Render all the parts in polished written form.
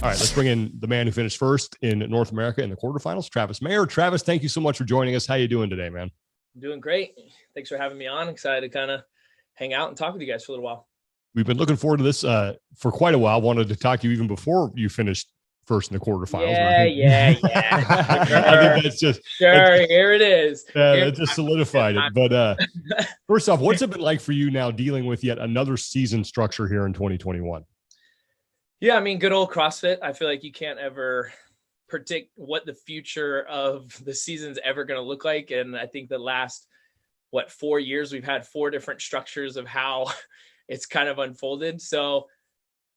All right, let's bring in the man who finished first in North America in the quarterfinals, Travis Mayer. Travis, thank you so much for joining us. How you doing today, man? I'm doing great. Thanks for having me on. Excited to kind of hang out and talk with you guys for a little while. We've been looking forward to this for quite a while. Wanted to talk to you even before you finished first in the quarterfinals. Yeah. I think that's just here it is. That just solidified it. But first off, what's it been like for you now dealing with yet another season structure here in 2021? Yeah, I mean, good old CrossFit. I feel like you can't ever predict what the future of the season's ever going to look like. And I think the last, 4 years, we've had 4 different structures of how it's kind of unfolded. So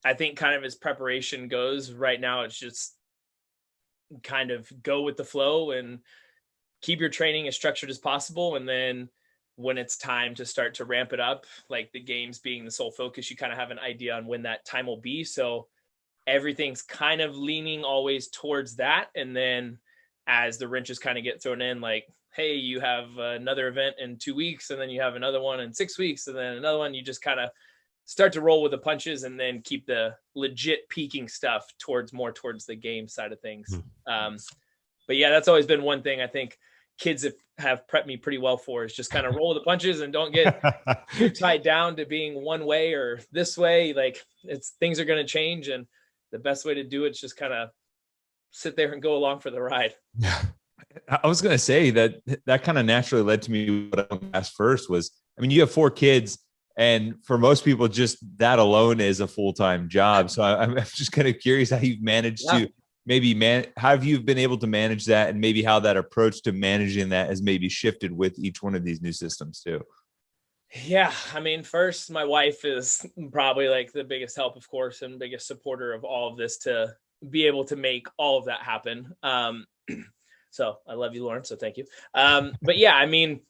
I think kind of as preparation goes right now, it's just kind of go with the flow and keep your training as structured as possible. And then when it's time to start to ramp it up, like the games being the sole focus, you kind of have an idea on when that time will be. So everything's kind of leaning always towards that. And then as the wrenches kind of get thrown in, like, hey, you have another event in 2 weeks, and then you have another one in 6 weeks, and then another one, you just kind of start to roll with the punches and then keep the legit peaking stuff towards the game side of things. But yeah, that's always been one thing I think kids have prepped me pretty well for, is just kind of roll the punches and don't get too tied down to being one way or this way. Like, things are going to change, and the best way to do it is just kind of sit there and go along for the ride. Yeah. I was going to say that kind of naturally led to me. What I asked first was, I mean, you have 4 kids, and for most people, just that alone is a full-time job. So I'm just kind of curious how you've managed to how have you been able to manage that, and maybe how that approach to managing that has maybe shifted with each one of these new systems too. Yeah. I mean, first, my wife is probably like the biggest help, of course, and biggest supporter of all of this to be able to make all of that happen. So I love you, Lauren. So thank you. But yeah, I mean,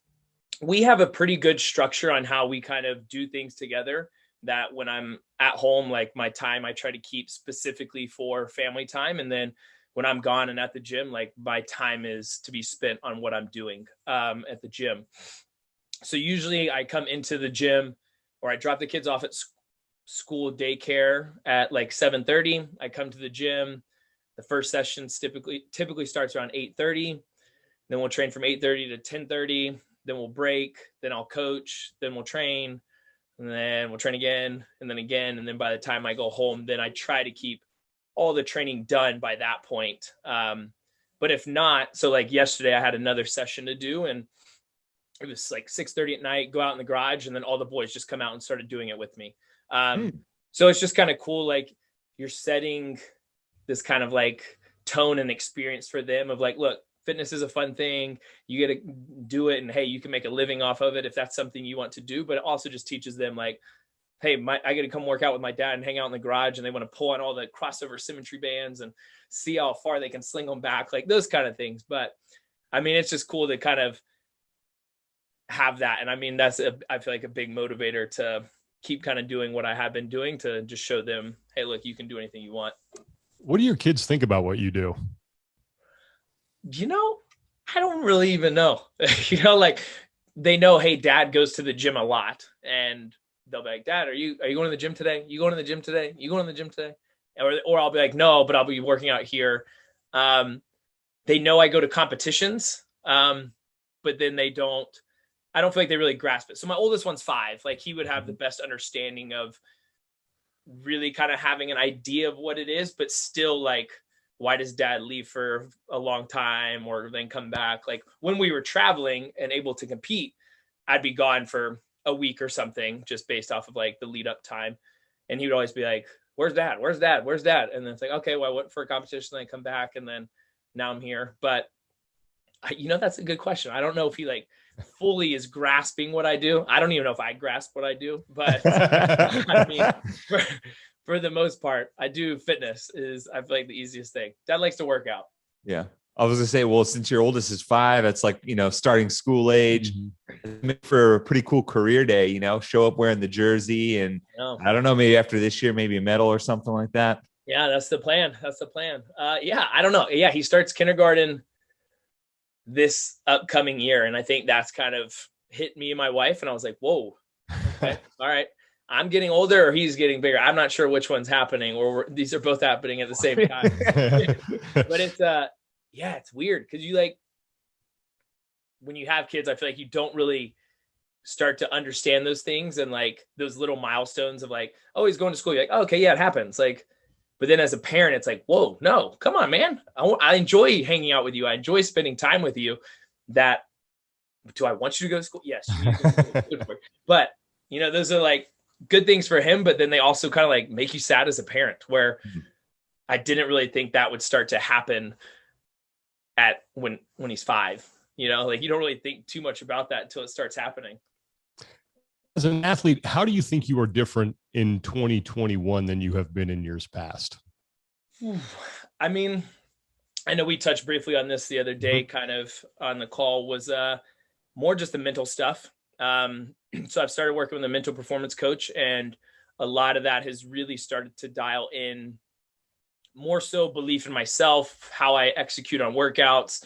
we have a pretty good structure on how we kind of do things together, that when I'm at home, like my time, I try to keep specifically for family time. And then when I'm gone and at the gym, like my time is to be spent on what I'm doing at the gym. So usually I come into the gym, or I drop the kids off at school daycare at like 7:30. I come to the gym. The first session typically starts around 8:30. Then we'll train from 8:30 to 10:30. Then we'll break. Then I'll coach. Then we'll train. And then we'll train again, and then again. And then by the time I go home, then I try to keep all the training done by that point. But if not, so like yesterday I had another session to do, and it was like 6:30 at night, go out in the garage, and then all the boys just come out and started doing it with me. So it's just kind of cool. Like, you're setting this kind of like tone and experience for them of like, look, fitness is a fun thing. You get to do it, and hey, you can make a living off of it if that's something you want to do. But it also just teaches them like, hey, I get to come work out with my dad and hang out in the garage, and they want to pull on all the crossover symmetry bands and see how far they can sling them back, like those kind of things. But I mean, it's just cool to kind of have that. And I mean, I feel like a big motivator to keep kind of doing what I have been doing, to just show them, hey, look, you can do anything you want. What do your kids think about what you do? I don't really even know. Like, they know, hey, dad goes to the gym a lot, and they'll be like, Dad, are you going to the gym today? You going to the gym today? You going to the gym today? Or I'll be like, no, but I'll be working out here. They know I go to competitions, but then I don't feel like they really grasp it. So my oldest one's 5. Like, he would have the best understanding of really kind of having an idea of what it is, but still like, why does dad leave for a long time or then come back? Like, when we were traveling and able to compete, I'd be gone for a week or something, just based off of like the lead up time. And he would always be like, where's dad? Where's dad? Where's dad? And then it's like, okay, well, I went for a competition, then I come back, and then now I'm here. But that's a good question. I don't know if he like fully is grasping what I do. I don't even know if I grasp what I do, but I mean, for the most part, I do fitness I feel like the easiest thing. Dad likes to work out. Yeah. I was gonna say, well, since your oldest is 5, it's like, starting school age, for a pretty cool career day, show up wearing the jersey, and I don't know, maybe after this year, maybe a medal or something like that. Yeah, that's the plan. Yeah, I don't know. Yeah, he starts kindergarten this upcoming year, and I think that's kind of hit me and my wife, and I was like, whoa, okay, all right. I'm getting older or he's getting bigger. I'm not sure which one's happening, or these are both happening at the same time. But it's it's weird because you like when you have kids, I feel like you don't really start to understand those things and like those little milestones of like, oh, he's going to school. You're like, oh, okay, yeah, it happens. Like, but then as a parent, it's like, whoa, no, come on, man. I enjoy hanging out with you. I enjoy spending time with you. That do I want you to go to school? Yes. But those are like good things for him, but then they also kind of like make you sad as a parent, where I didn't really think that would start to happen at when he's 5, like you don't really think too much about that until it starts happening. As an athlete, how do you think you are different in 2021 than you have been in years past? I mean, I know we touched briefly on this the other day, kind of on the call, was more just the mental stuff. So I've started working with a mental performance coach, and a lot of that has really started to dial in more so belief in myself, how I execute on workouts,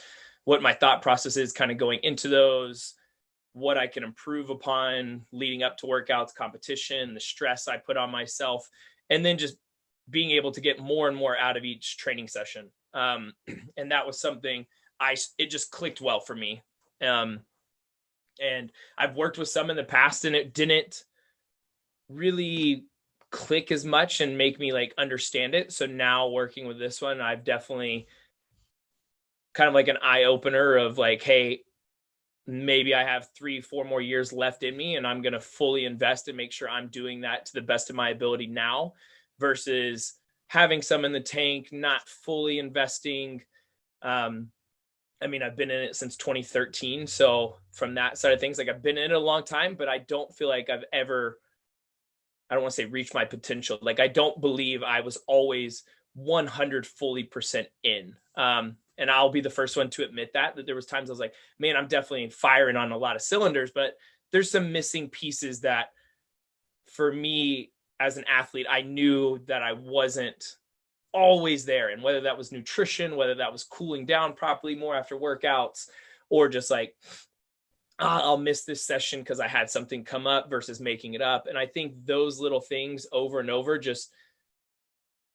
what my thought process is kind of going into those, what I can improve upon leading up to workouts, competition, the stress I put on myself, and then just being able to get more and more out of each training session. And that was something it just clicked well for me. And I've worked with some in the past and it didn't really click as much and make me like understand it. So now working with this one, I've definitely kind of like an eye opener of like, hey, maybe I have 3-4 more years left in me and I'm going to fully invest and make sure I'm doing that to the best of my ability now, versus having some in the tank, not fully investing. I mean, I've been in it since 2013. So from that side of things, like I've been in it a long time, but I don't feel like I've ever, I don't want to say reached my potential. Like I don't believe I was always 100 fully % in. And I'll be the first one to admit that there was times I was like, man, I'm definitely firing on a lot of cylinders, but there's some missing pieces that for me as an athlete, I knew that I wasn't always there. And whether that was nutrition, whether that was cooling down properly more after workouts, or just like, I'll miss this session because I had something come up versus making it up. And I think those little things over and over just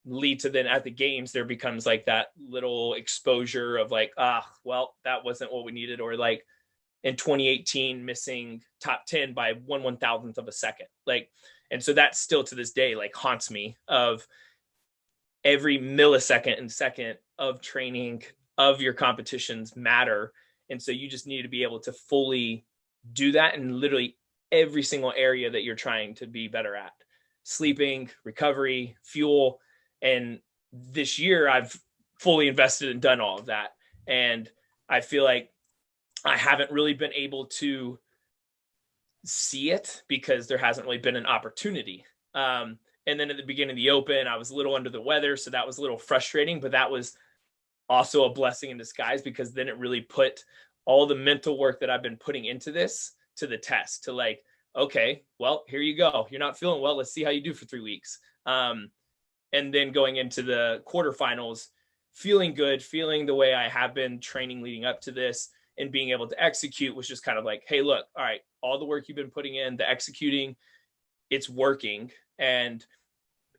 lead to then at the games, there becomes like that little exposure of like, well, that wasn't what we needed. Or like in 2018, missing top 10 by 1/1000th of a second. Like, and so that still to this day, like haunts me of every millisecond and second of training of your competitions matter. And so you just need to be able to fully do that in literally every single area that you're trying to be better at: sleeping, recovery, fuel. And this year I've fully invested and done all of that. And I feel like I haven't really been able to see it because there hasn't really been an opportunity. And then at the beginning of the Open, I was a little under the weather. So that was a little frustrating, but that was also a blessing in disguise, because then it really put all the mental work that I've been putting into this to the test, to like, okay, well, here you go. You're not feeling well. Let's see how you do for 3 weeks. And then going into the quarterfinals, feeling good, feeling the way I have been training leading up to this, and being able to execute was just kind of like, hey, look, all right, all the work you've been putting in, the executing, it's working. And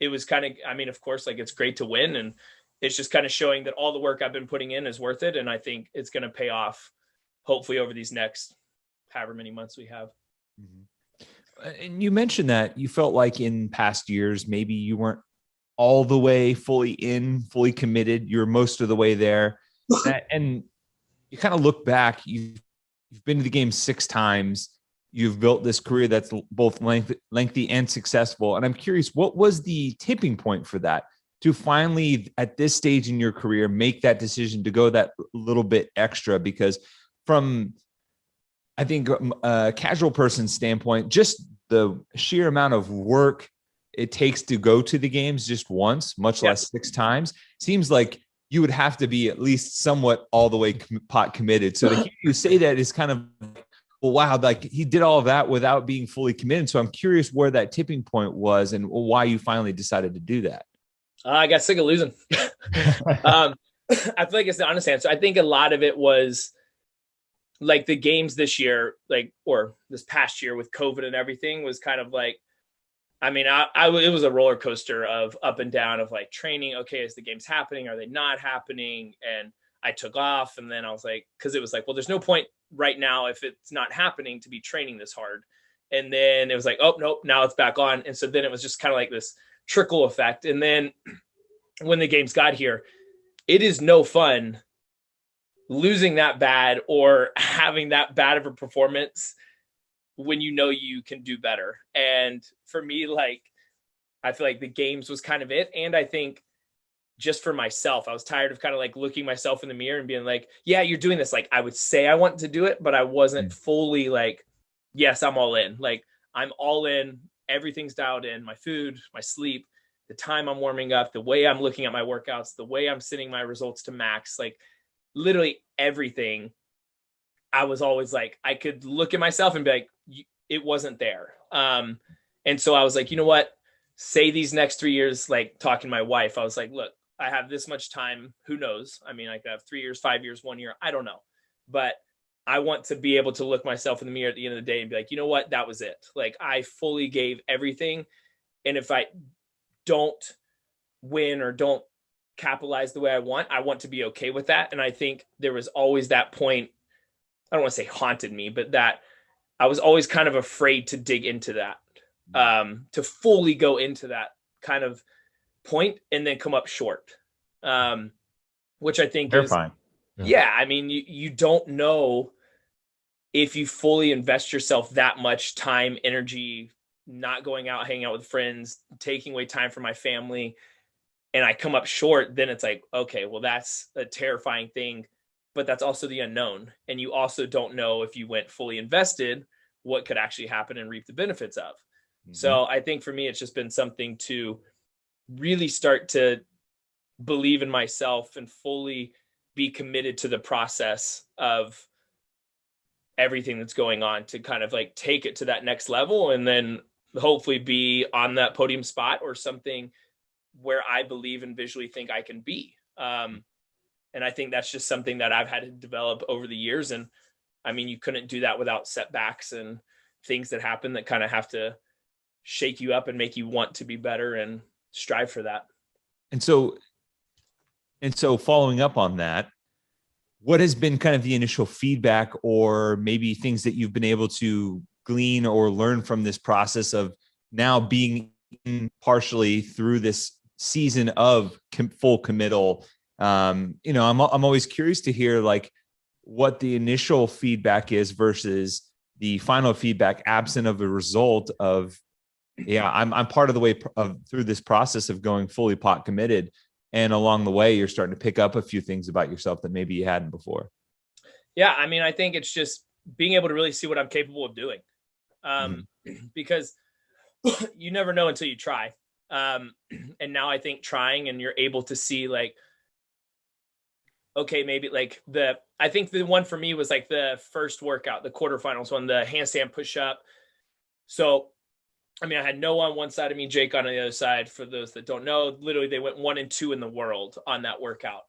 it was kind of, I mean, of course, like it's great to win. And it's just kind of showing that all the work I've been putting in is worth it. And I think it's going to pay off, hopefully, over these next however many months we have. Mm-hmm. And you mentioned that you felt like in past years, maybe you weren't all the way fully committed. You're most of the way there. And you kind of look back, you've been to the game 6 times. You've built this career that's both lengthy and successful. And I'm curious, what was the tipping point for that, to finally at this stage in your career make that decision to go that little bit extra? Because from, I think, a casual person's standpoint, just the sheer amount of work it takes to go to the games just once, much less 6 times, seems like you would have to be at least somewhat all the way pot committed. So to hear you say that is kind of, well, wow, like he did all of that without being fully committed. So I'm curious where that tipping point was and why you finally decided to do that. I got sick of losing. I feel like it's the honest answer. I think a lot of it was like the games this year, like, or this past year with COVID and everything, was kind of like, I mean, it was a roller coaster of up and down of like training. Okay, is the games happening? Are they not happening? And I took off, and then I was like, because it was like, well, there's no point right now if it's not happening to be training this hard. And then it was like, oh nope, now it's back on. And so then it was just kind of like this trickle effect. And then when the games got here, it is no fun losing that bad or having that bad of a performance when you know you can do better. And for me, like, I feel like the games was kind of it. And I think just for myself, I was tired of kind of like looking myself in the mirror and being like, yeah, you're doing this. Like, I would say I want to do it, but I wasn't fully like, yes, I'm all in. Like, I'm all in. Everything's dialed in. My food, my sleep, the time I'm warming up, the way I'm looking at my workouts, the way I'm sending my results to max, like literally everything. I was always like, I could look at myself and be like, it wasn't there. And so I was like, you know what? Say these next 3 years, like talking to my wife, I was like, look, I have this much time. Who knows? I mean, I could have 3 years, 5 years, 1 year. I don't know. But I want to be able to look myself in the mirror at the end of the day and be like, you know what? That was it. Like, I fully gave everything. And if I don't win or don't capitalize the way I want to be okay with that. And I think there was always that point, I don't want to say haunted me, but that I was always kind of afraid to dig into that, to fully go into that kind of point and then come up short, which I think Terrifying. Yeah. I mean, you don't know if you fully invest yourself that much time, energy, not going out, hanging out with friends, taking away time from my family, and I come up short, then it's like, okay, well, that's a terrifying thing, but that's also the unknown. And you also don't know if you went fully invested, what could actually happen and reap the benefits of. Mm-hmm. So I think for me, it's just been something to really start to believe in myself and fully be committed to the process of everything that's going on to kind of like take it to that next level and then hopefully be on that podium spot or something where I believe and visually think I can be. And I think that's just something that I've had to develop over the years. And I mean, you couldn't do that without setbacks and things that happen that kind of have to shake you up and make you want to be better and strive for that. And so following up on that, what has been kind of the initial feedback or maybe things that you've been able to glean or learn from this process of now being partially through this season of full committal? I'm always curious to hear like what the initial feedback is versus the final feedback absent of a result of, yeah, I'm part of the way through this process of going fully pot committed. And along the way, you're starting to pick up a few things about yourself that maybe you hadn't before. Yeah. I mean, I think it's just being able to really see what I'm capable of doing. Because you never know until you try. And now I think trying and you're able to see like, okay, maybe like I think the one for me was like the first workout, the quarterfinals one, the handstand push up. So, I mean, I had Noah on one side of me, Jake on the other side. For those that don't know, literally they went 1 and 2 in the world on that workout.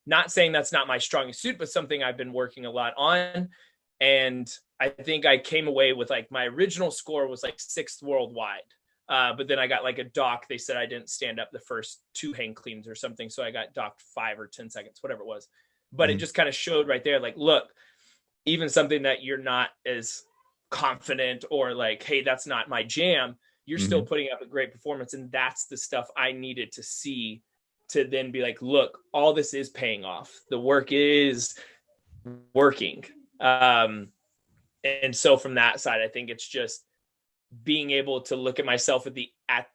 Not saying that's not my strongest suit, but something I've been working a lot on. And I think I came away with like my original score was like 6th worldwide. But then I got like a dock. They said I didn't stand up the first 2 hang cleans or something. So I got docked 5 or 10 seconds, whatever it was. But it just kind of showed right there, like, look, even something that you're not as confident or like, hey, that's not my jam, you're still putting up a great performance. And that's the stuff I needed to see to then be like, look, all this is paying off. The work is working. And so from that side, I think it's just being able to look at myself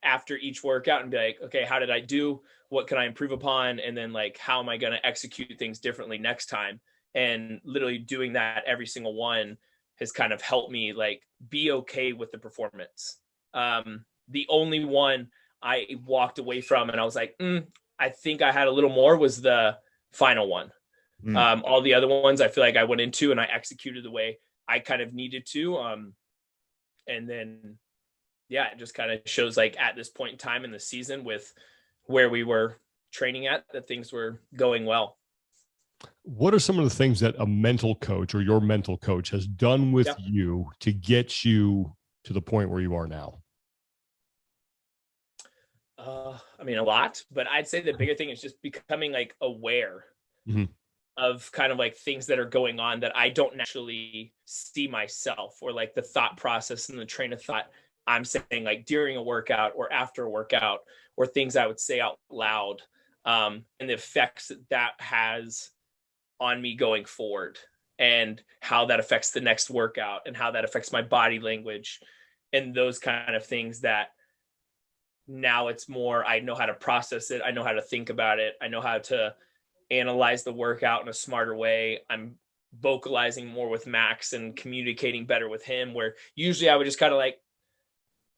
after each workout and be like, okay, how did I do? What can I improve upon? And then like, how am I going to execute things differently next time? And literally doing that every single one has kind of helped me like be okay with the performance. The only one I walked away from and I was like, I think I had a little more was the final one. All the other ones I feel like I went into and I executed the way I kind of needed to. And then, yeah, it just kind of shows like at this point in time in the season with where we were training at, that things were going well. What are some of the things that a mental coach or your mental coach has done with you to get you to the point where you are now? I mean, a lot, but I'd say the bigger thing is just becoming like aware of kind of like things that are going on that I don't naturally see myself, or like the thought process and the train of thought I'm saying like during a workout or after a workout, or things I would say out loud, and the effects that has on me going forward, and how that affects the next workout, and how that affects my body language, and those kind of things that now it's more, I know how to process it. I know how to think about it. I know how to analyze the workout in a smarter way. I'm vocalizing more with Max and communicating better with him, where usually I would just kind of like,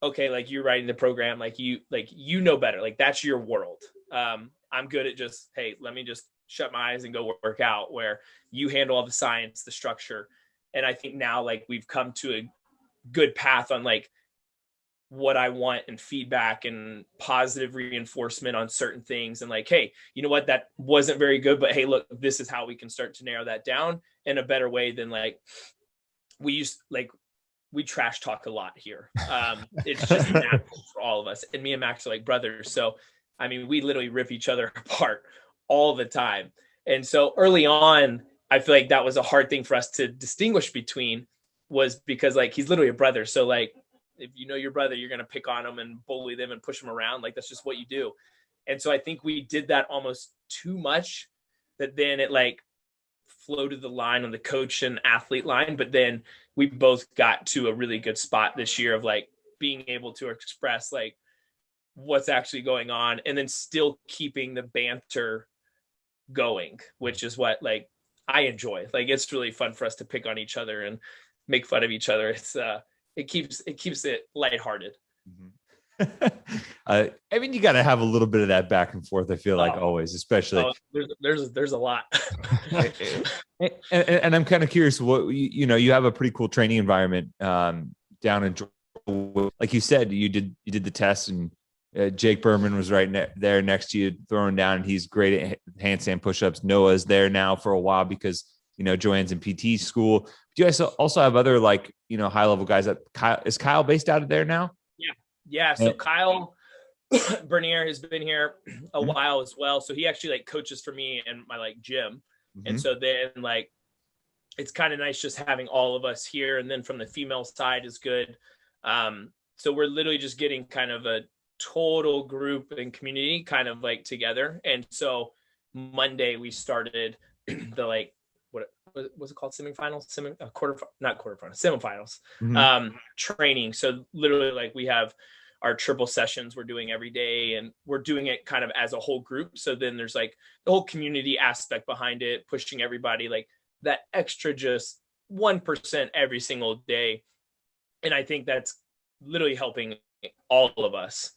okay, like you're writing the program, like you know better, like that's your world. I'm good at just, hey, let me just shut my eyes and go work out, where you handle all the science, the structure. And I think now like we've come to a good path on like what I want, and feedback and positive reinforcement on certain things. And like, hey, you know what, that wasn't very good, but hey, look, this is how we can start to narrow that down in a better way than like we trash talk a lot here. It's just natural for all of us. And me and Max are like brothers. So, I mean, we literally rip each other apart all the time. And so early on, I feel like that was a hard thing for us to distinguish between, was because like, he's literally a brother. So like, if you know your brother, you're going to pick on them and bully them and push them around. Like, that's just what you do. And so I think we did that almost too much, that then it like floated the line on the coach and athlete line. But then we both got to a really good spot this year of like being able to express like what's actually going on, and then still keeping the banter going, which is what like I enjoy. Like, it's really fun for us to pick on each other and make fun of each other. It's it keeps it lighthearted. I mean, you got to have a little bit of that back and forth. I feel like always, especially there's a lot. and I'm kind of curious, what you have a pretty cool training environment down in Georgia. Like you said, you did the test, and Jake Berman was right there next to you throwing down, and he's great at handstand pushups. Noah's there now for a while because Joanne's in PT school. Do you guys also have other like high level guys? Is Kyle based out of there now? Yeah. So Kyle Bernier has been here a while as well. So he actually like coaches for me in my like gym. And so then like, it's kind of nice just having all of us here. And then from the female side is good. So we're literally just getting kind of a total group and community kind of like together. And so Monday we started the like, what was it called? Semifinals, training. So literally like we have our triple sessions we're doing every day, and we're doing it kind of as a whole group. So then there's like the whole community aspect behind it, pushing everybody like that extra just 1% every single day. And I think that's literally helping all of us.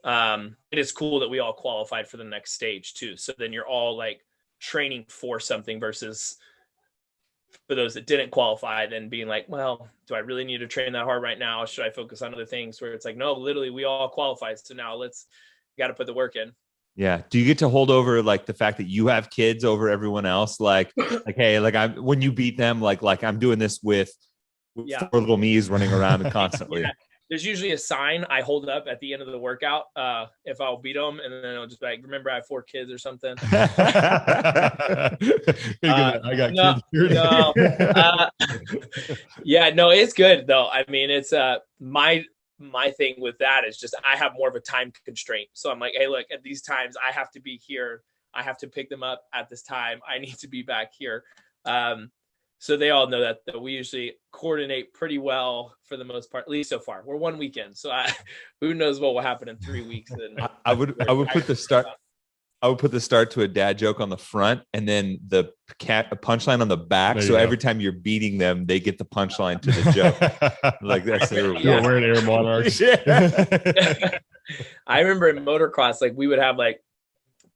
It is cool that we all qualified for the next stage too. So then you're all like training for something, versus for those that didn't qualify, then being like, well, do I really need to train that hard right now? Should I focus on other things? Where it's like, no, literally we all qualified. So now got to put the work in. Yeah. Do you get to hold over like the fact that you have kids over everyone else? Like, hey, like when you beat them, like I'm doing this with four little me's running around constantly. Yeah. There's usually a sign I hold up at the end of the workout if I'll beat them, and then I'll just be like, remember, I have 4 kids or something. I got kids. No, it's good though. I mean, it's my thing with that is just I have more of a time constraint. So I'm like, hey, look, at these times I have to be here. I have to pick them up at this time. I need to be back here. So they all know that we usually coordinate pretty well for the most part, at least so far. We're 1 weekend, so who knows what will happen in 3 weeks. I would put the start to a dad joke on the front, and then the punchline on the back. So every time you're beating them, they get the punchline to the joke. Like that's you're wearing Air Monarchs. I remember in motocross, like we would have like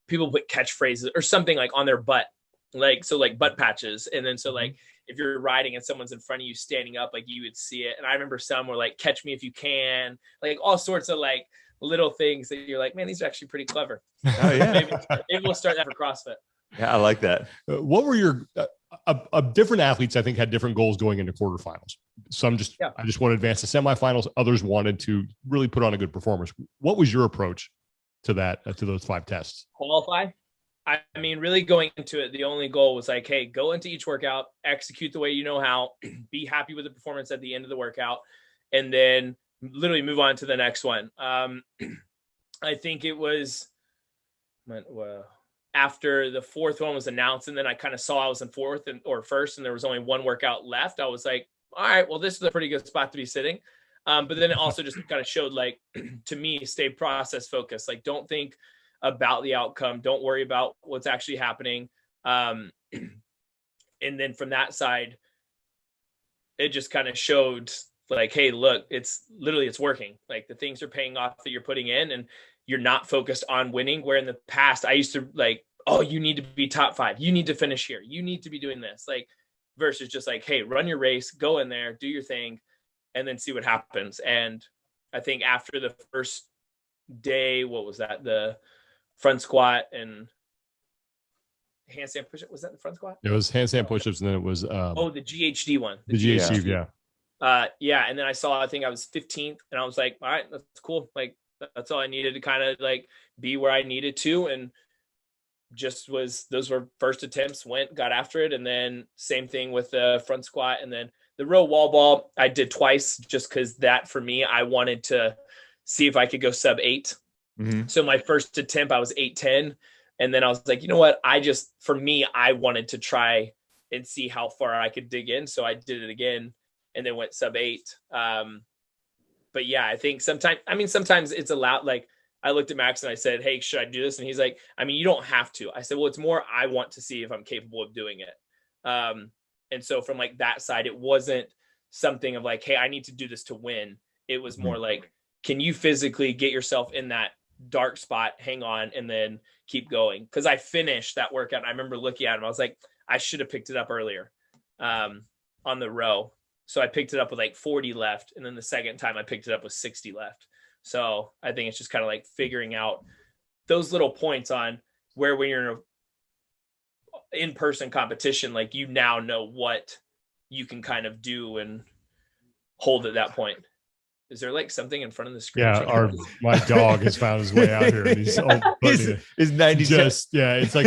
people put catchphrases or something like on their butt. Like, so like butt patches. And then, so like, if you're riding and someone's in front of you standing up, like you would see it. And I remember some were like, catch me if you can, like all sorts of like little things that you're like, man, these are actually pretty clever. Oh yeah. maybe we'll start that for CrossFit. Yeah. I like that. What were your different athletes? I think had different goals going into quarterfinals. Some I just want to advance to semifinals. Others wanted to really put on a good performance. What was your approach? to those 5 tests? Qualify. I mean, really going into it, the only goal was like, hey, go into each workout, execute the way you know how, be happy with the performance at the end of the workout, and then literally move on to the next one. I think it was after the 4th one was announced, and then I kind of saw I was in 4th or 1st, and there was only one workout left. I was like, all right, well, this is a pretty good spot to be sitting. But then it also just kind of showed, like, to me, stay process focused. Like, don't think about the outcome. Don't worry about what's actually happening. And then from that side, it just kind of showed like, hey, look, it's working. Like, the things are paying off that you're putting in, and you're not focused on winning. Where in the past I used to like, oh, you need to be top 5. You need to finish here. You need to be doing this, like, versus just like, hey, run your race, go in there, do your thing, and then see what happens. And I think after the first day, what was that? The front squat and handstand push-up. Was that the front squat? It was handstand push-ups, and then it was the GHD one. The GHD, yeah. And then I think I was 15th, and I was like, all right, that's cool. Like, that's all I needed to kind of like be where I needed to. And those were first attempts, got after it. And then same thing with the front squat, and then the row wall ball I did twice, just because that for me, I wanted to see if I could go sub 8. Mm-hmm. So my first attempt, I was 8:10. And then I was like, you know what? For me, I wanted to try and see how far I could dig in. So I did it again and then went sub 8. But yeah, I think sometimes it's allowed. Like, I looked at Max and I said, hey, should I do this? And he's like, I mean, you don't have to. I said, well, it's more, I want to see if I'm capable of doing it. And so from like that side, it wasn't something of like, hey, I need to do this to win. It was more like, can you physically get yourself in that dark spot, hang on, and then keep going? Because I finished that workout. I remember looking at him. I was like, I should have picked it up earlier on the row. So I picked it up with like 40 left. And then the second time I picked it up with 60 left. So I think it's just kind of like figuring out those little points on where, when you're in an in-person competition, like, you now know what you can kind of do and hold at that point. Is there like something in front of the screen? Yeah, my dog has found his way out here. And he's his 90 just it's like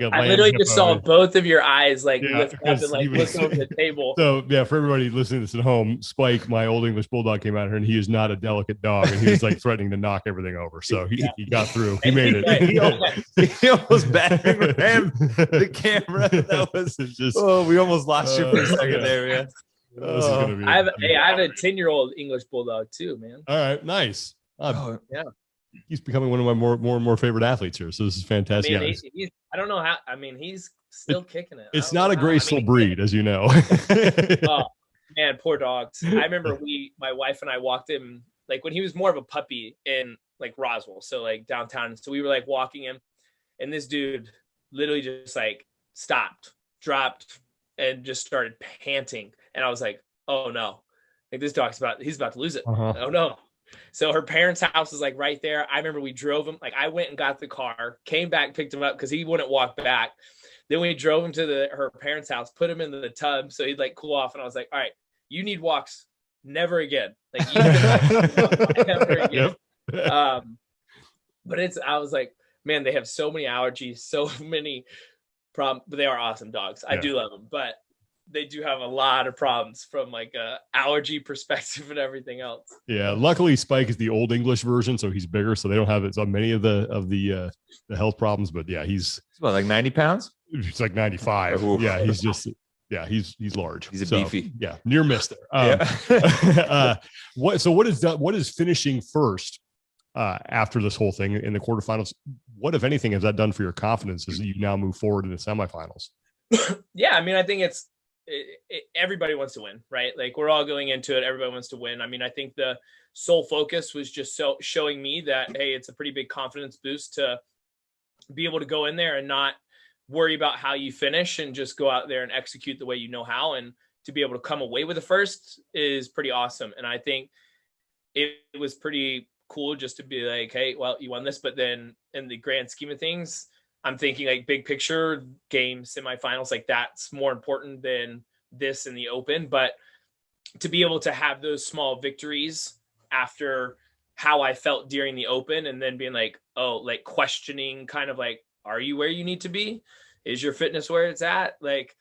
a I literally just saw both of your eyes like lift up and like look over the table. So yeah, for everybody listening to this at home, Spike, my old English bulldog, came out here, and he is not a delicate dog, and he was like threatening to knock everything over. So he got through. He made it. he almost battered the camera. That was just we almost lost you for a second there, man. I have a 10-year-old English bulldog too, man. All right, nice. Yeah, he's becoming one of my more and more favorite athletes here. So this is fantastic. I mean, I don't know how. I mean, he's still kicking it. It's not a graceful breed, as you know. Oh man, poor dogs. I remember my wife and I walked him like when he was more of a puppy in like Roswell, so like downtown. So we were like walking him, and this dude literally just like stopped, dropped, and just started panting. And I was like, oh no, like this dog's he's about to lose it. Oh no. So her parents' house is like right there. I remember we drove him. Like, I went and got the car, came back, picked him up because he wouldn't walk back. Then we drove him to her parents' house, put him into the tub so he'd like cool off. And I was like, all right, you need walks. Never again. Like, you never again. Yep. But I was like, man, they have so many allergies, so many problems, but they are awesome dogs. Yeah. I do love them, but they do have a lot of problems from like a allergy perspective and everything else. Yeah. Luckily Spike is the old English version, so he's bigger. So they don't have so many of the health problems, but yeah, he's what, like 90 pounds? He's like 95. Ooh. Yeah. He's just, yeah, he's large. He's beefy. Yeah. Near miss there. What is finishing first after this whole thing in the quarterfinals? What, if anything, has that done for your confidence as you now move forward in the semifinals? Yeah. I mean, I think everybody wants to win, right? Like, we're all going into it. Everybody wants to win. I mean, I think the sole focus was just showing me that, hey, it's a pretty big confidence boost to be able to go in there and not worry about how you finish and just go out there and execute the way you know how. And to be able to come away with the first is pretty awesome. And I think it was pretty cool just to be like, hey, well, you won this. But then in the grand scheme of things, I'm thinking like big picture game semifinals, like that's more important than this in the open. But to be able to have those small victories after how I felt during the open, and then being like, oh, like questioning kind of like, are you where you need to be? Is your fitness where it's at? Like,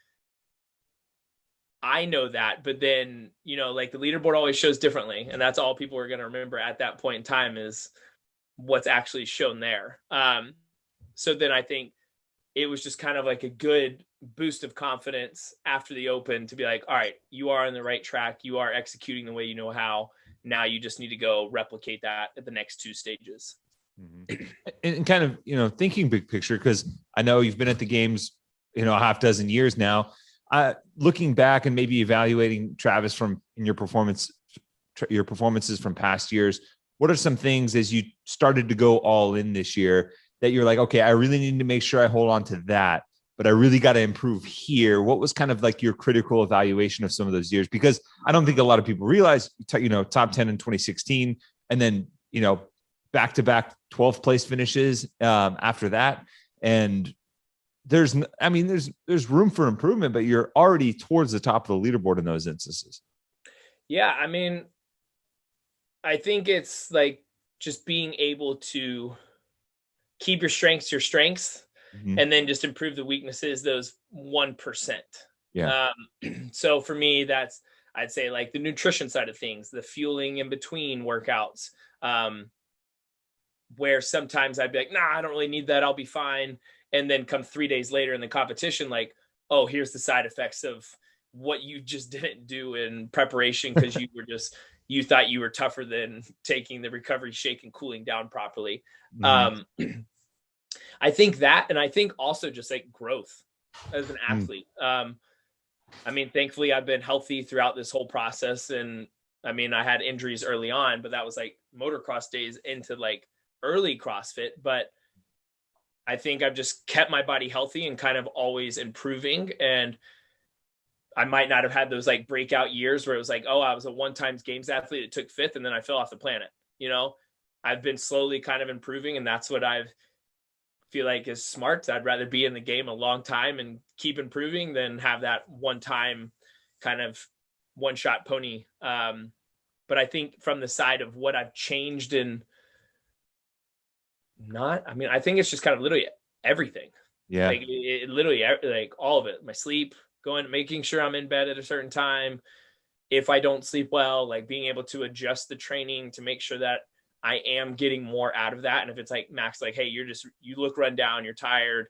I know that, but then, you know, like the leaderboard always shows differently. And that's all people are going to remember at that point in time is what's actually shown there. So then I think it was just kind of like a good boost of confidence after the open to be like, all right, you are on the right track. You are executing the way you know how. Now you just need to go replicate that at the next 2 stages. Mm-hmm. And kind of, you know, thinking big picture, because I know you've been at the games, you know, a half dozen years now. Looking back and maybe evaluating Travis from in your performances from past years, what are some things as you started to go all in this year that you're like, okay, I really need to make sure I hold on to that, but I really got to improve here? What was kind of like your critical evaluation of some of those years? Because I don't think a lot of people realize, you know, top 10 in 2016, and then, you know, back-to-back 12th place finishes after that. And there's room for improvement, but you're already towards the top of the leaderboard in those instances. Yeah. I mean, I think it's like just being able to keep your strengths, Mm-hmm. and then just improve the weaknesses, those 1%. Yeah. So for me, that's, I'd say like the nutrition side of things, the fueling in between workouts, where sometimes I'd be like, nah, I don't really need that. I'll be fine. And then come 3 days later in the competition, like, oh, here's the side effects of what you just didn't do in preparation because you thought you were tougher than taking the recovery shake and cooling down properly. Mm-hmm. I think that, and I think also just like growth as an athlete. I mean, thankfully I've been healthy throughout this whole process. And I mean, I had injuries early on, but that was like motocross days into like early CrossFit. But I think I've just kept my body healthy and kind of always improving. And I might not have had those like breakout years where it was like, oh, I was a one-time games athlete that took 5th and then I fell off the planet. You know, I've been slowly kind of improving, and that's what I feel like is smart. I'd rather be in the game a long time and keep improving than have that one-time kind of one-shot pony. But I think from the side of what I've changed and I think it's just kind of literally everything. Yeah. Like it literally like all of it, my sleep, making sure I'm in bed at a certain time. If I don't sleep well, like being able to adjust the training to make sure that I am getting more out of that. And if it's like Max, like, hey, you look run down, you're tired,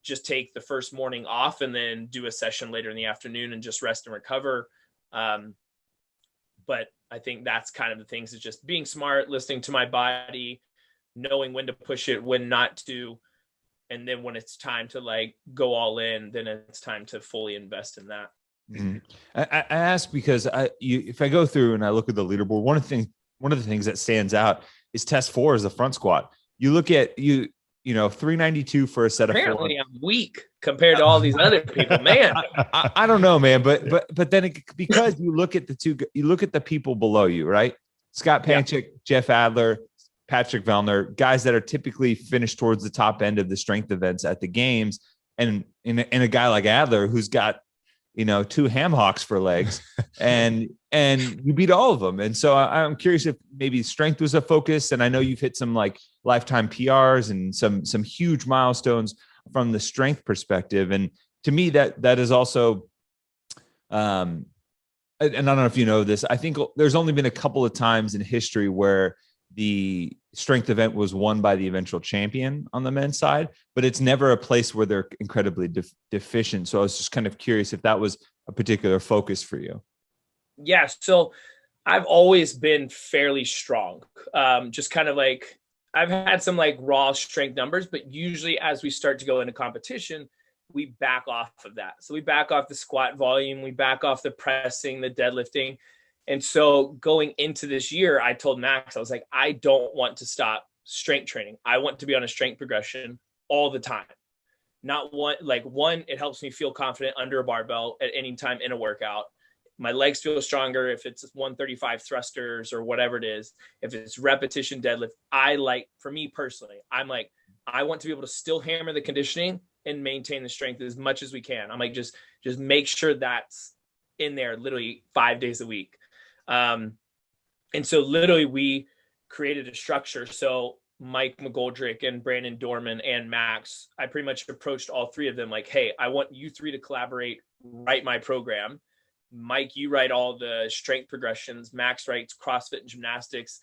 just take the first morning off and then do a session later in the afternoon and just rest and recover. But I think that's kind of the things, is just being smart, listening to my body, knowing when to push it, when not to. And then when it's time to like go all in, then it's time to fully invest in that. Mm-hmm. I ask because if I go through and I look at the leaderboard, one of the things that stands out is test 4 is the front squat. You look at you know 392 for a set of 4. Apparently I'm weak compared to all these other people, man. I don't know, man, but then because you look at the people below you, right? Scott Panchik, Jeff Adler, Patrick Vellner, guys that are typically finished towards the top end of the strength events at the games, and a guy like Adler who's got, you know, 2 ham hocks for legs, and you beat all of them. And so I'm curious if maybe strength was a focus. And I know you've hit some like lifetime PRs and some huge milestones from the strength perspective. And to me, that is also, and I don't know if you know this, I think there's only been a couple of times in history where the strength event was won by the eventual champion on the men's side, but it's never a place where they're incredibly deficient. So I was just kind of curious if that was a particular focus for you. Yeah. So I've always been fairly strong. Just kind of like, I've had some like raw strength numbers, but usually as we start to go into competition, we back off of that. So we back off the squat volume, we back off the pressing, the deadlifting. And so going into this year, I told Max, I was like, I don't want to stop strength training. I want to be on a strength progression all the time. Not one, it helps me feel confident under a barbell at any time in a workout. My legs feel stronger if it's 135 thrusters or whatever it is. If it's repetition deadlift, for me personally, I'm like, I want to be able to still hammer the conditioning and maintain the strength as much as we can. I'm like, just make sure that's in there literally 5 days a week. And so literally we created a structure. So Mike McGoldrick and Brandon Dorman and Max, I pretty much approached all three of them like, hey, I want you three to collaborate, write my program. Mike, you write all the strength progressions. Max writes CrossFit and gymnastics.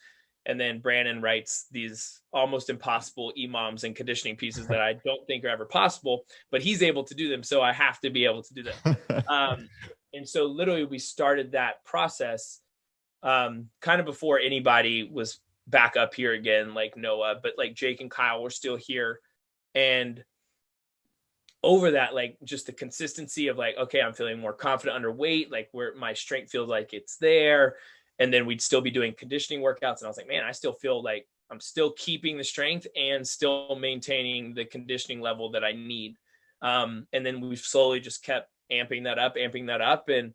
And then Brandon writes these almost impossible EMOMs and conditioning pieces that I don't think are ever possible, but he's able to do them. So I have to be able to do them. And so literally we started that process kind of before anybody was back up here again, like Noah, but like Jake and Kyle were still here. And over that, like just the consistency of like, okay, I'm feeling more confident under weight, like where my strength feels like it's there. And then we'd still be doing conditioning workouts. And I was like, man, I still feel like I'm still keeping the strength and still maintaining the conditioning level that I need. And then we've slowly just kept amping that up. And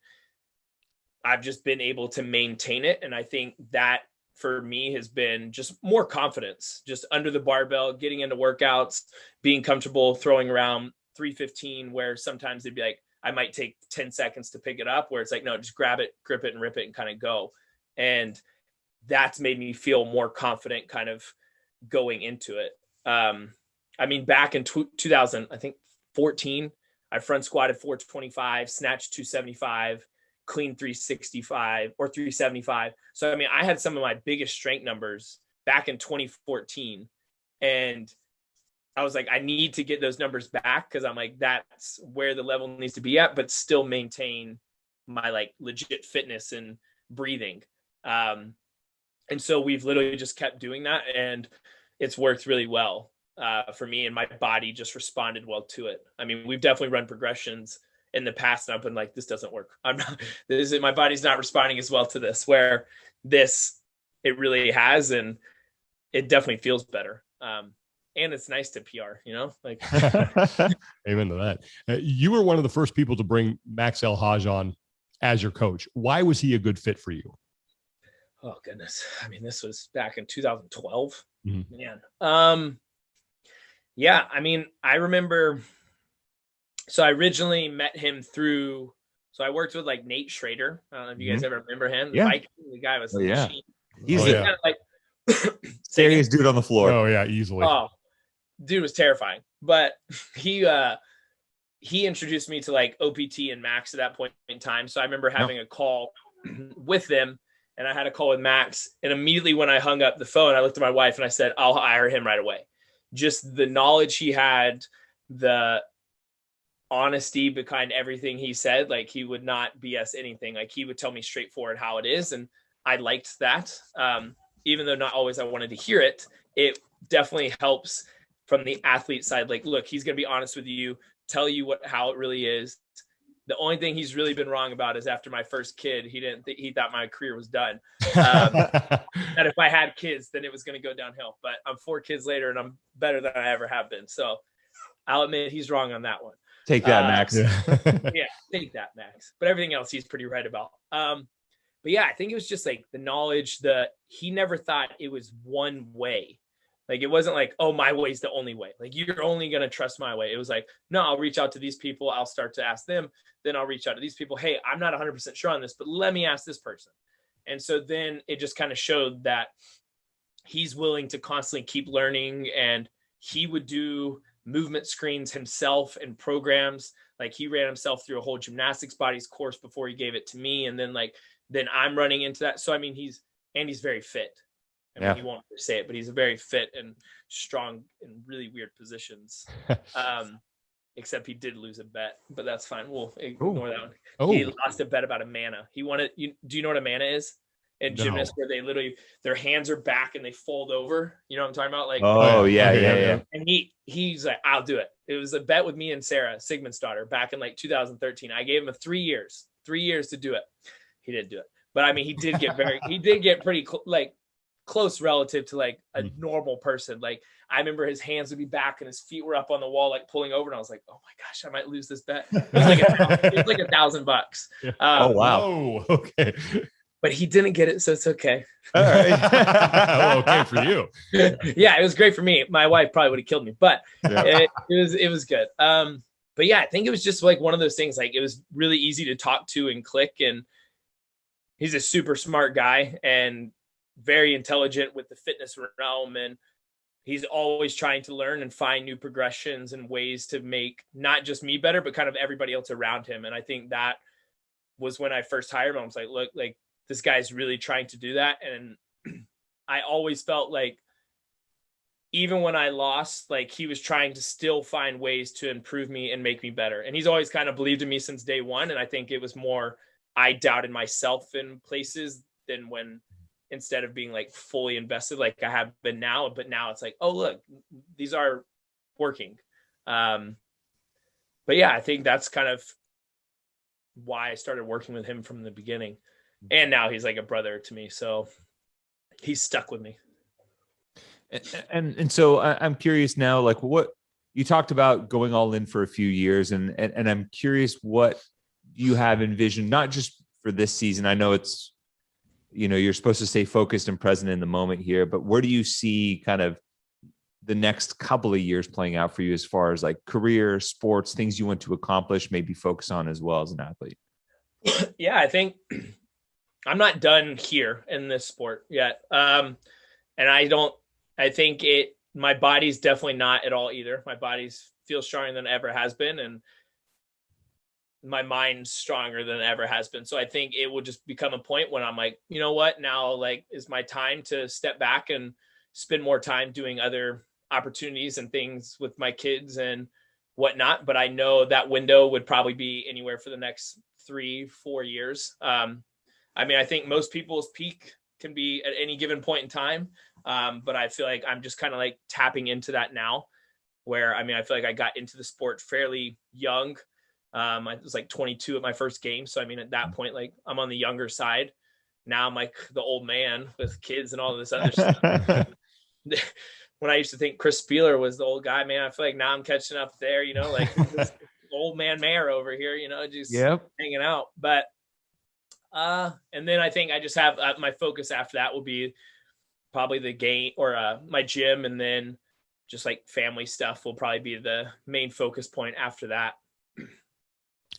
I've just been able to maintain it. And I think that for me has been just more confidence, just under the barbell, getting into workouts, being comfortable throwing around 315, where sometimes they'd be like, I might take 10 seconds to pick it up, where it's like, no, just grab it, grip it and rip it and kind of go. And that's made me feel more confident kind of going into it. I mean, back in 2000, I think 14, I front squatted 425, snatched 275, clean 365 or 375. So, I mean, I had some of my biggest strength numbers back in 2014. And I was like, I need to get those numbers back, because I'm like, that's where the level needs to be at, but still maintain my like legit fitness and breathing. And so we've literally just kept doing that, and it's worked really well for me, and my body just responded well to it. I mean, we've definitely run progressions in the past, and I've been like, this doesn't work. My body's not responding as well to this, where this, it really has, and it definitely feels better. And it's nice to PR, you know, like. Amen to that. You were one of the first people to bring Max El-Hajj on as your coach. Why was he a good fit for you? Oh goodness. I mean, this was back in 2012, Mm-hmm. man. Yeah, I mean, I remember, so I originally met him through, so I worked with like Nate Schrader. I don't know if you guys ever remember him. Yeah. The guy was He's kind of like scariest dude on the floor. Oh yeah, easily. Oh, dude was terrifying. But he introduced me to like OPT and Max at that point in time. So I remember having a call with them, and I had a call with Max. And immediately when I hung up the phone, I looked at my wife and I said, I'll hire him right away. Just the knowledge he had, the honesty behind everything he said, like he would not BS anything. Like he would tell me straightforward how it is. And I liked that. Even though not always I wanted to hear it, it definitely helps from the athlete side. Like, look, he's going to be honest with you, tell you how it really is. The only thing he's really been wrong about is after my first kid, he thought my career was done. That if I had kids, then it was going to go downhill. But I'm 4 kids later, and I'm better than I ever have been. So I'll admit he's wrong on that one. Take that, Max. Yeah, take that, Max. But everything else he's pretty right about. But yeah, I think it was just like the knowledge that he never thought it was one way. Like, it wasn't like, oh, my way is the only way. Like, you're only going to trust my way. It was like, no, I'll reach out to these people. I'll start to ask them. Then I'll reach out to these people. Hey, I'm not 100% sure on this, but let me ask this person. And so then it just kind of showed that he's willing to constantly keep learning, and he would do movement screens himself and programs. Like, he ran himself through a whole gymnastics bodies course before he gave it to me. And then then I'm running into that. So, I mean, he's very fit. I mean, he won't say it, but he's very fit and strong in really weird positions. Except he did lose a bet, but that's fine. We'll ignore that one. He lost a bet about a mana. He wanted do you know what a mana is? In gymnasts, where they literally, their hands are back and they fold over. You know what I'm talking about? Like, yeah. And he's like, I'll do it. It was a bet with me and Sarah, Sigmund's daughter, back in like 2013. I gave him 3 years to do it. He didn't do it, but I mean, he did get pretty close relative to like a normal person. Like, I remember his hands would be back and his feet were up on the wall, like pulling over. And I was like, oh my gosh, I might lose this bet. It was like $1,000. Oh, wow. Oh, okay. But he didn't get it. So it's okay. All right. Well, okay for you. Yeah, it was great for me. My wife probably would have killed me, but it was good. But yeah, I think it was just like one of those things, like it was really easy to talk to and click, and he's a super smart guy, and very intelligent with the fitness realm, and he's always trying to learn and find new progressions and ways to make not just me better, but kind of everybody else around him. And I think that was when I first hired him. I was like, look, like this guy's really trying to do that. And I always felt like even when I lost, like he was trying to still find ways to improve me and make me better. And he's always kind of believed in me since day one. And I think it was more, I doubted myself in places than when, instead of being like fully invested, like I have been now, but now it's like, oh, look, these are working. But yeah, I think that's kind of why I started working with him from the beginning. And now he's like a brother to me. So he's stuck with me. And so I'm curious now, like what you talked about going all in for a few years, and I'm curious what you have envisioned, not just for this season. I know it's, you know, you're supposed to stay focused and present in the moment here, but where do you see kind of the next couple of years playing out for you as far as like career, sports, things you want to accomplish, maybe focus on as well as an athlete? Yeah, I think I'm not done here in this sport yet. And I think my body's definitely not at all either. My body's feels stronger than it ever has been. And my mind's stronger than it ever has been. So I think it will just become a point when I'm like, you know what, now like is my time to step back and spend more time doing other opportunities and things with my kids and whatnot. But I know that window would probably be anywhere for the next 3-4 years. I mean, I think most people's peak can be at any given point in time. But I feel like I'm just kind of like tapping into that now, where, I mean, I feel like I got into the sport fairly young. I was like 22 at my first game. So, I mean, at that point, like I'm on the younger side. Now I'm like the old man with kids and all this other stuff. When I used to think Chris Spieler was the old guy, man, I feel like now I'm catching up there, you know, like this old man mayor over here, you know, just hanging out. But, and then I think I just have my focus after that will be probably the game or my gym. And then just like family stuff will probably be the main focus point after that.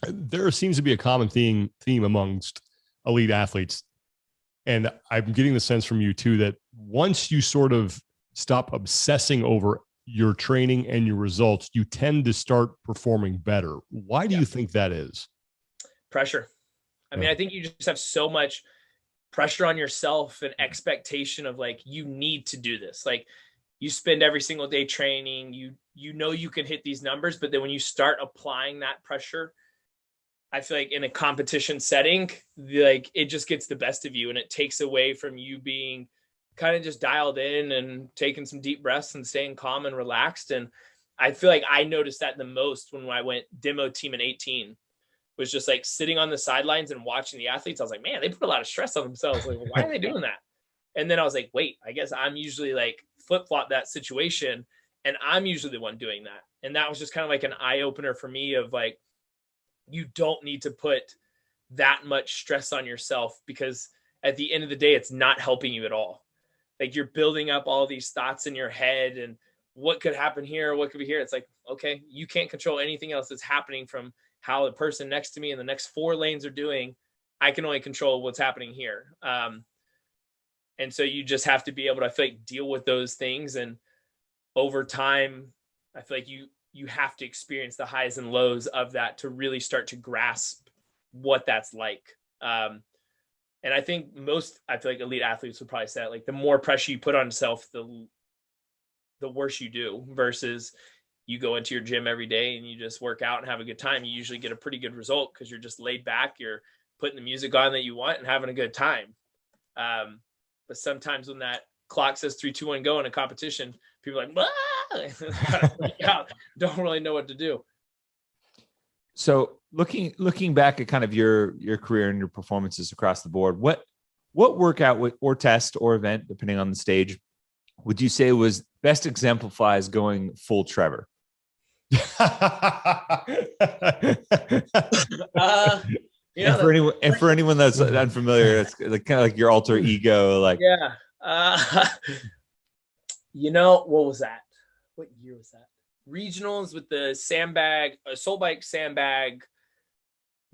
There seems to be a common theme amongst elite athletes. And I'm getting the sense from you too, that once you sort of stop obsessing over your training and your results, you tend to start performing better. Why do you think that is? Pressure. I mean, I think you just have so much pressure on yourself and expectation of like, you need to do this. Like you spend every single day training, you know, you can hit these numbers, but then when you start applying that pressure, I feel like in a competition setting, like it just gets the best of you and it takes away from you being kind of just dialed in and taking some deep breaths and staying calm and relaxed. And I feel like I noticed that the most when I went demo team in 18, was just like sitting on the sidelines and watching the athletes. I was like, man, they put a lot of stress on themselves. Like, why are they doing that? And then I was like, wait, I guess I'm usually like flip-flop that situation. And I'm usually the one doing that. And that was just kind of like an eye opener for me of like, you don't need to put that much stress on yourself, because at the end of the day, it's not helping you at all. Like you're building up all these thoughts in your head and what could happen here, what could be here. It's like, okay, you can't control anything else that's happening from how the person next to me in the next 4 lanes are doing. I can only control what's happening here. And so you just have to be able to, I feel like, deal with those things. And over time, I feel like you have to experience the highs and lows of that to really start to grasp what that's like. And I think I feel like elite athletes would probably say that, like the more pressure you put on yourself, the worse you do, versus you go into your gym every day and you just work out and have a good time. You usually get a pretty good result because you're just laid back. You're putting the music on that you want and having a good time. But sometimes when that clock says 3, 2, 1, go in a competition, people are like, don't really know what to do. So looking back at kind of your career and your performances across the board, what workout or test or event, depending on the stage, would you say was best exemplifies going full Trevor? For anyone that's unfamiliar, it's like kind of like your alter ego, like what was that? What year was that? Regionals with the sandbag, assault bike sandbag,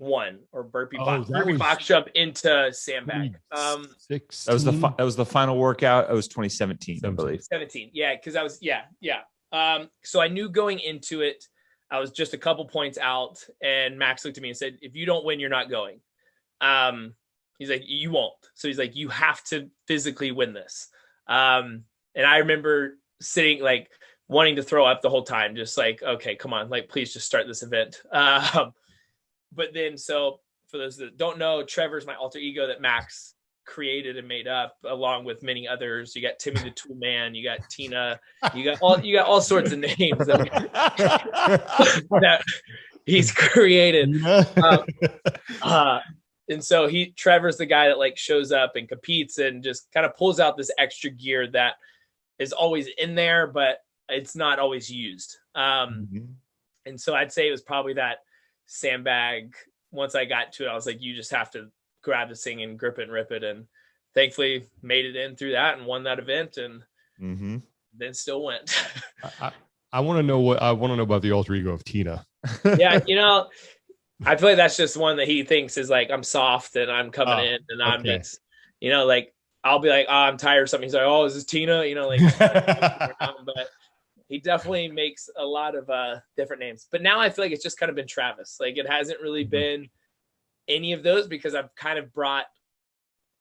one, or burpee was box jump into sandbag. That was the final workout. It was 2017, I believe. 17. Yeah. Cause I was, yeah. So I knew going into it, I was just a couple points out, and Max looked at me and said, if you don't win, you're not going. He's like, you won't. So he's like, you have to physically win this. And I remember sitting, like, wanting to throw up the whole time, just like, okay, come on, like, please just start this event. But then, so for those that don't know, Trevor's my alter ego that Max created and made up, along with many others. You got Timmy the Tool Man, you got Tina, you got all sorts of names that he's created. And so Trevor's the guy that, like, shows up and competes and just kind of pulls out this extra gear that is always in there, but it's not always used. And so I'd say it was probably that sandbag. Once I got to it, I was like, you just have to grab this thing and grip it and rip it. And thankfully made it in through that and won that event, and then still went. I want to know about the alter ego of Tina. Yeah. I feel like that's just one that he thinks is like, I'm soft and I'm coming in and I'm just, like, I'll be like, oh, I'm tired of something. He's like, oh, is this Tina? Like, but he definitely makes a lot of different names. But now I feel like it's just kind of been Travis. Like, it hasn't really been any of those, because I've kind of brought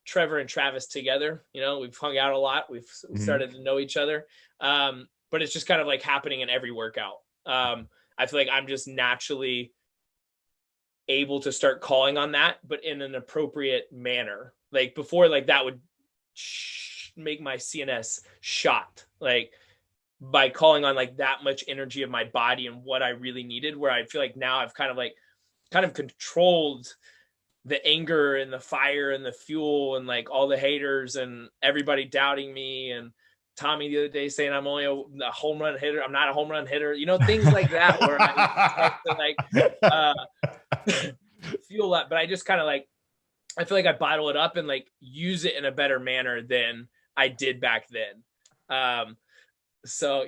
Trevor and Travis together. We've hung out a lot. We've started to know each other. But it's just kind of like happening in every workout. I feel like I'm just naturally able to start calling on that, but in an appropriate manner. Like, before, like, that would make my CNS shot, like, by calling on, like, that much energy of my body and what I really needed, where I feel like now I've kind of controlled the anger and the fire and the fuel and, like, all the haters and everybody doubting me, and Tommy the other day saying I'm only a home run hitter. I'm not a home run hitter, things like that, where I start to, like, feel that. But I just kind of, like, I feel like I bottle it up and, like, use it in a better manner than I did back then. So,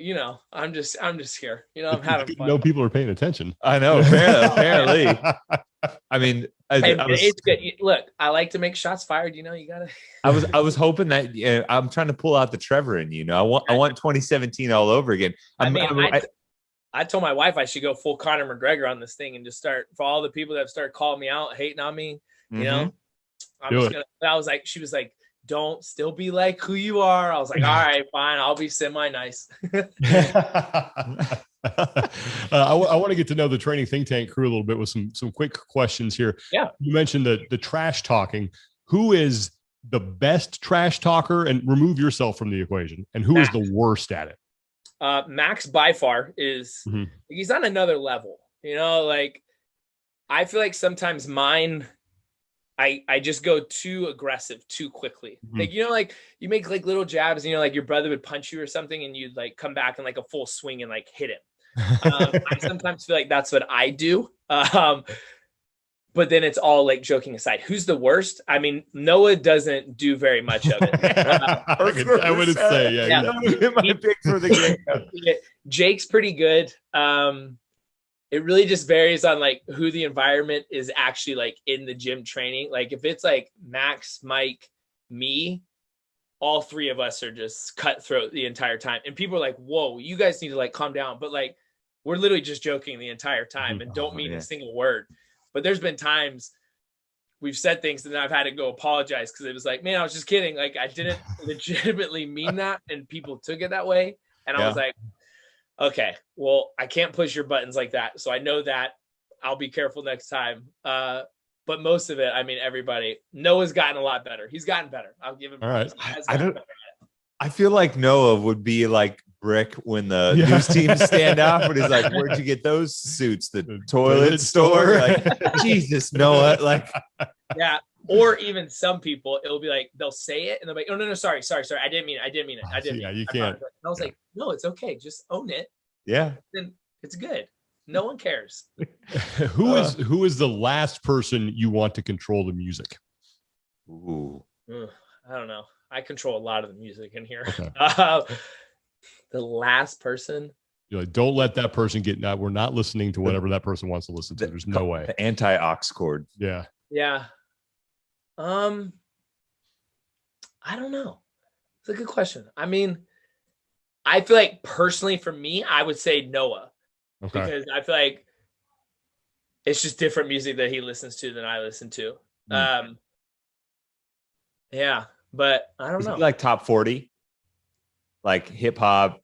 I'm just here, I'm having fun. People are paying attention. I know. Apparently. I mean, it's good. Look, I like to make shots fired. You gotta. I was hoping that I'm trying to pull out the Trevor in you. I want 2017 all over again. I told my wife I should go full Conor McGregor on this thing and just start, for all the people that have started calling me out, hating on me. I was like, she was like, don't, still be like who you are. I was like, all right, fine, I'll be semi-nice. I want to get to know the Training Think Tank crew a little bit with some quick questions here. Yeah. You mentioned the trash talking. Who is the best trash talker, and remove yourself from the equation, and who is the worst at it? Max by far is, he's on another level, like, I feel like sometimes mine, I just go too aggressive too quickly. Like, like, you make, like, little jabs, and, like, your brother would punch you or something, and you'd, like, come back in, like, a full swing and, like, hit him. I sometimes feel like that's what I do. But then it's all, like, joking aside. Who's the worst? I mean, Noah doesn't do very much of it. I wouldn't say, yeah. My pick for the game. Jake's pretty good. It really just varies on, like, who the environment is actually, like, in the gym training. Like, if it's, like, Max, Mike, me, all three of us are just cutthroat the entire time. And people are like, whoa, you guys need to, like, calm down. But, like, we're literally just joking the entire time and don't mean a single word. But there's been times we've said things that I've had to go apologize, because it was like, man, I was just kidding. Like, I didn't legitimately mean that. And people took it that way. And I was like, okay, well, I can't push your buttons like that. So I know that. I'll be careful next time. But most of it, I mean, everybody, Noah's gotten a lot better. He's gotten better. I'll give him. All right. I feel like Noah would be like Brick when the news teams stand up, but he's like, where'd you get those suits? The toilet store? Like, Jesus, Noah. Like, yeah. Or even some people, it'll be like, they'll say it and they'll be like, oh, no, sorry. I didn't mean it. Yeah, you can't. And I was like, no, it's okay. Just own it. Yeah. Then it's good. No one cares. Who is the last person you want to control the music? Ooh. I don't know. I control a lot of the music in here. Okay. The last person, You're like, don't let that person get that. We're not listening to whatever that person wants to listen to. There's no way. The anti-aux cord. Yeah. Yeah. I don't know. It's a good question. I mean, I feel like personally for me, I would say Noah. Okay. Because I feel like it's just different music that he listens to than I listen to. Yeah, but I don't know. Like top 40, like hip hop.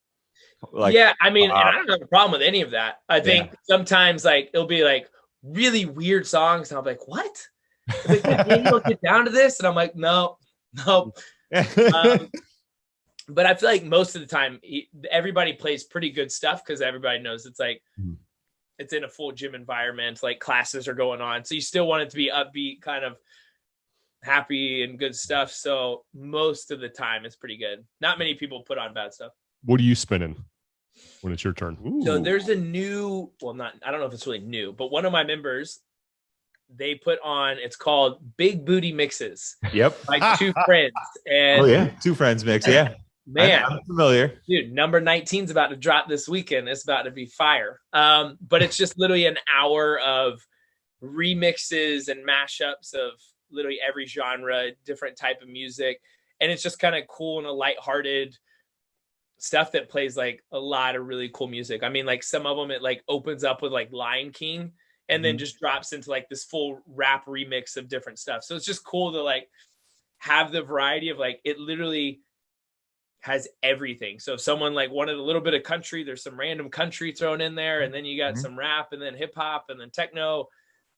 Like, yeah, I mean, and I don't have a problem with any of that. I think Yeah. sometimes like it'll be like really weird songs, and I'll be like, "What?" Like, you'll get down to this, and I'm like, "No." But I feel like most of the time, everybody plays pretty good stuff because everybody knows it's like it's in a full gym environment, like classes are going on, so you still want it to be upbeat, kind of happy and good stuff. So most of the time, it's pretty good. Not many people put on bad stuff. What are you spinning when it's your turn? Ooh. So there's a new, I don't know if it's really new, but one of my members, they put on, it's called Big Booty Mixes. Yep. Like two friends. And Two friends mix. Yeah. Man, I'm familiar. Dude, number 19 is about to drop this weekend. It's about to be fire. But it's just literally an hour of remixes and mashups of literally every genre, different type of music. And it's just kind of cool and a lighthearted stuff that plays like a lot of really cool music. I mean, like some of them, it like opens up with like Lion King and then just drops into like this full rap remix of different stuff. So it's just cool to like have the variety of like, it literally has everything. So if someone like wanted a little bit of country, there's some random country thrown in there, and then you got some rap and then hip hop and then techno.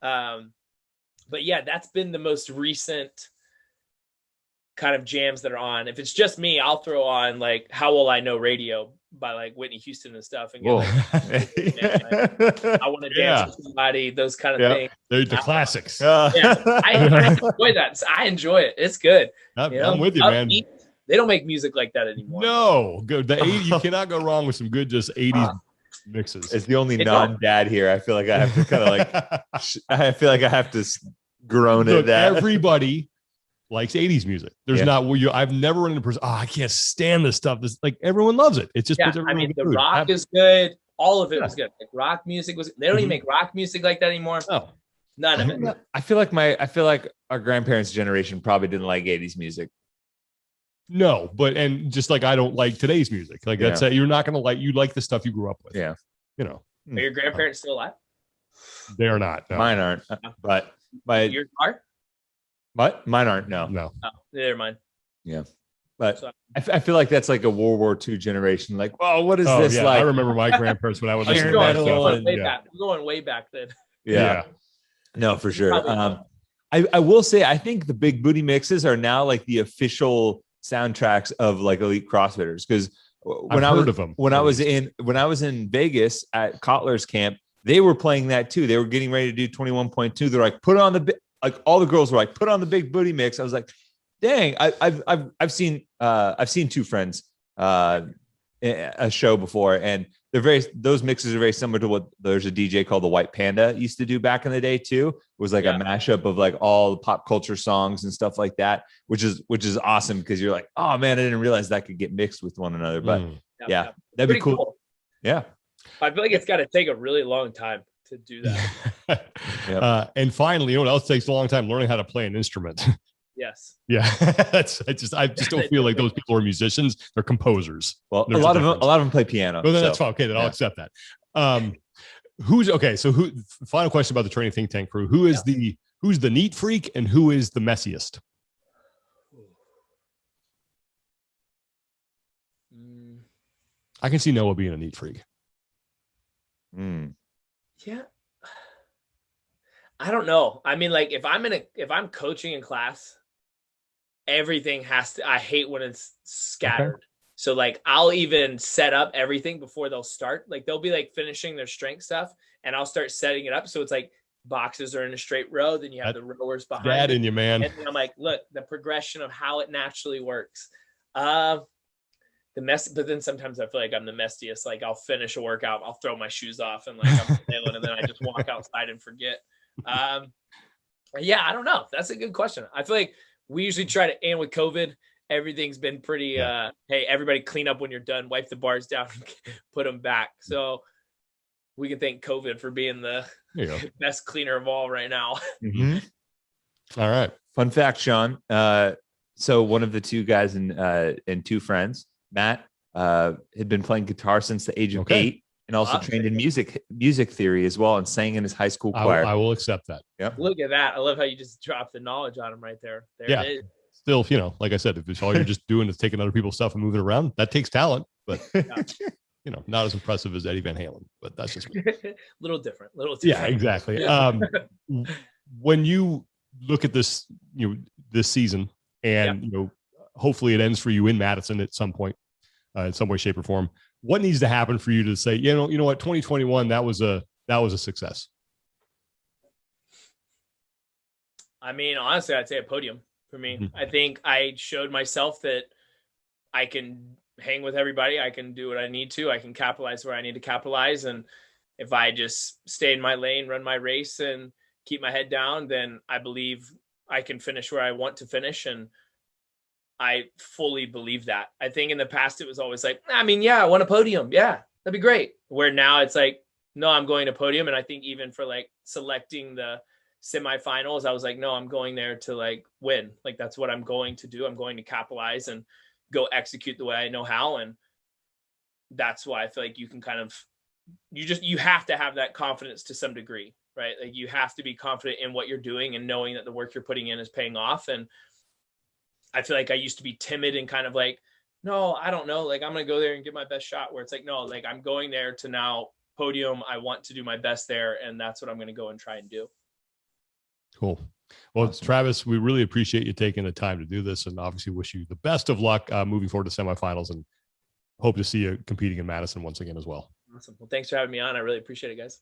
But yeah, that's been the most recent kind of jams that are on. If it's just me, I'll throw on like How Will I Know Radio by like Whitney Houston and stuff, and get like, I want to dance with somebody, those kind of things. They're the classics. I enjoy that. I enjoy it. It's good. I'm with you, man. They don't make music like that anymore. No, good. The 80s, you cannot go wrong with some good just 80s mixes. It's the only non-dad here. I feel like I have to kind of like. I feel like I have to groan at that. Everybody likes 80s music. There's not where I've never run into a person. Oh, I can't stand this stuff. This like everyone loves it. It's just puts everyone in the mood. rock is good. All of it was good. Like rock music was. They don't even make rock music like that anymore. No, none of it. I feel like our grandparents' generation probably didn't like 80s music. No, but and just like I don't like today's music. Like that's you're not gonna like. You like the stuff you grew up with. Yeah, you know. Are your grandparents still alive? They are not. No. Mine aren't. But yours are. But mine aren't. No. Oh, they're mine. Yeah, but I feel like that's like a World War II generation. Like, well, what is this like? I remember my grandparents when I was listening to that stuff. We're going way back then. Yeah. No, for sure. I will say I think the Big Booty Mixes are now like the official soundtracks of like elite CrossFitters, because when I was in Vegas at Kotler's camp, they were playing that too. They were getting ready to do 21.2. They're like, put on all the girls were like, put on the Big Booty Mix. I was like, dang, I've seen Two Friends a show before, and those mixes are very similar to what there's a DJ called the White Panda used to do back in the day too. It was like a mashup of like all the pop culture songs and stuff like that, which is awesome because you're like, oh man, I didn't realize that could get mixed with one another. But that'd be cool. Yeah. I feel like it's got to take a really long time to do that. And finally, you know what else takes a long time? Learning how to play an instrument. Yes. Yeah. I just don't feel like those people are musicians. They're composers. Well, a lot of them play piano. Well, then that's fine. Okay, then I'll accept that. So final question about the Training Think Tank crew. Who's the neat freak and who is the messiest? I can see Noah being a neat freak. Yeah. I don't know. I mean, like if I'm coaching in class, everything I hate when it's scattered. Okay. So like I'll even set up everything before they'll start. Like they'll be like finishing their strength stuff and I'll start setting it up. So it's like boxes are in a straight row. Then you have the rowers behind. That in you, man. And I'm like, look, the progression of how it naturally works. But then sometimes I feel like I'm the messiest. Like I'll finish a workout, I'll throw my shoes off and like I'm failing, and then I just walk outside and forget. Yeah, I don't know. That's a good question. I feel like we usually try to, and with COVID everything's been pretty, hey, everybody clean up when you're done, wipe the bars down, put them back. So we can thank COVID for being the best cleaner of all right now. Mm-hmm. All right. Fun fact, Sean. So one of the two guys and two friends, Matt, had been playing guitar since the age of 8, and also trained in music theory as well, and sang in his high school choir. I will accept that. Yep. Look at that. I love how you just dropped the knowledge on him right there. There it is. Still, like I said, if it's all you're just doing is taking other people's stuff and moving it around, that takes talent, but not as impressive as Eddie Van Halen, but that's just me. little different. Yeah, exactly. When you look at this, this season, and hopefully it ends for you in Madison at some point, in some way, shape, or form. What needs to happen for you to say, you know what, 2021, that was a success? I mean, honestly, I'd say a podium for me. Mm-hmm. I think I showed myself that I can hang with everybody. I can do what I need to. I can capitalize where I need to capitalize. And if I just stay in my lane, run my race, and keep my head down, then I believe I can finish where I want to finish. And I fully believe that. I think in the past, it was always like, I want a podium. Yeah, that'd be great. Where now it's like, no, I'm going to podium. And I think even for like selecting the semifinals, I was like, no, I'm going there to like win. Like, that's what I'm going to do. I'm going to capitalize and go execute the way I know how. And that's why I feel like you can kind of, you have to have that confidence to some degree, right? Like, you have to be confident in what you're doing and knowing that the work you're putting in is paying off. And I feel like I used to be timid and kind of like, no, I don't know. Like, I'm going to go there and give my best shot, where it's like, no, like, I'm going there to now podium. I want to do my best there. And that's what I'm going to go and try and do. Cool. Well, awesome. Travis, we really appreciate you taking the time to do this, and obviously wish you the best of luck moving forward to semifinals, and hope to see you competing in Madison once again as well. Awesome. Well, thanks for having me on. I really appreciate it, guys.